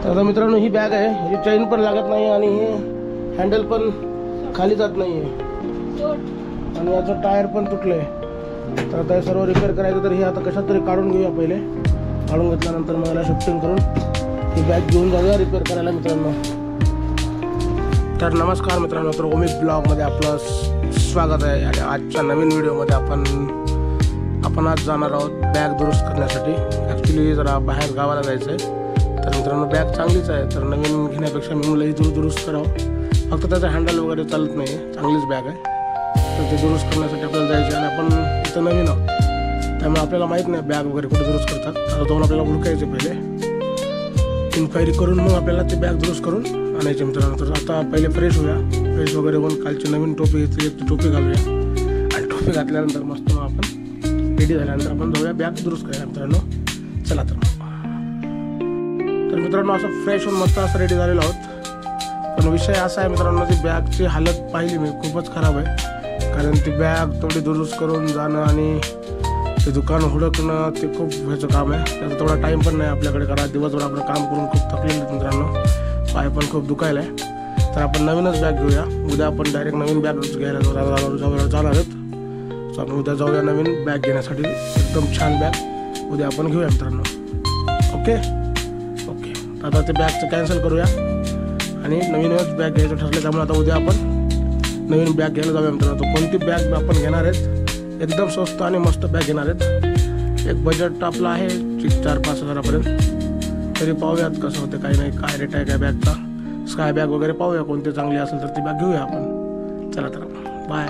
आता मित्रांनो ही बॅग आहे, ही चेन पण लागत नाही आणि हे हँडल पण खाली जात नाही आहे आणि याचं टायर पण तुटलं आहे. तर आता हे सर्व रिपेअर करायचं, तर हे आता कशात तरी काढून घेऊया. पहिले काढून घेतल्यानंतर मग याला शिफ्टिंग करून ही बॅग घेऊन जाऊया रिपेअर करायला मित्रांनो. तर नमस्कार मित्रांनो, तर ओमी ब्लॉगमध्ये आपलं स्वागत आहे. आणि आजच्या नवीन व्हिडिओमध्ये आपण आज जाणार आहोत बॅग दुरुस्त करण्यासाठी. ॲक्च्युली जरा बाहेर गावाला जायचं आहे. तर मित्रांनो बॅग चांगलीच आहे, तर नवीन घेण्यापेक्षा मी मुलंही दुरुस्त करावं. फक्त त्याचं हँडल वगैरे चालत नाही, चांगलीच बॅग आहे. तर ते दुरुस्त करण्यासाठी आपल्याला जायचं आणि आपण इथं नवीन आहोत, त्यामुळे आपल्याला माहीत नाही बॅग वगैरे कुठे दुरुस्त करतात. आता जाऊन आपल्याला हुडकायचे, पहिले इन्क्वायरी करून मग आपल्याला ते बॅग दुरुस्त करून आणायचे मित्रांनो. तर आता पहिले फ्रेश होऊया, फ्रेश वगैरे होऊन कालची नवीन टोपी घेतली, एक टोपी घालूया आणि टोपी घातल्यानंतर मस्त मग आपण रेडी झाल्यानंतर आपण जाऊया बॅग दुरुस्त करायला मित्रांनो. चला तर मित्रांनो असं फ्रेश होऊन मस्त असं रेडी झालेलो आहोत. पण विषय असा आहे मित्रांनो, ती बॅगची हालत पाहिली मी, खूपच खराब आहे. कारण ती बॅग तेवढी दुरुस्त करून जाणं आणि ते दुकान हुडकणं ते खूप ह्याचं काम आहे. त्याचा तेवढा टाईम पण नाही आपल्याकडे, कारण दिवसभर आपलं काम करून खूप थकलेलं आहे मित्रांनो, पाय पण खूप दुखायला आहे. तर आपण नवीनच बॅग घेऊया. उद्या आपण डायरेक्ट नवीन बॅग घ्यायला जाणार आहोत. सो आपण उद्या जाऊया नवीन बॅग घेण्यासाठी. एकदम छान बॅग उद्या आपण घेऊया मित्रांनो. ओके. आता ते बॅगचं कॅन्सल करूया आणि नवीनच बॅग घ्यायचं ठरलं, त्यामुळे आता उद्या आपण नवीन बॅग घ्यायला जाऊया मित्रांनो. तर कोणती बॅग आपण घेणार आहेत, एकदम स्वस्त आणि मस्त बॅग घेणार आहेत. एक बजेट आपलं आहे 4-5 हजारापर्यंत. तरी पाहूयात कसं होतं, काही नाही, काय रेट आहे काय बॅगचा. स्काय बॅग वगैरे पाहूया, कोणती चांगली असेल तर ती बॅग घेऊया आपण. चला तर बाय.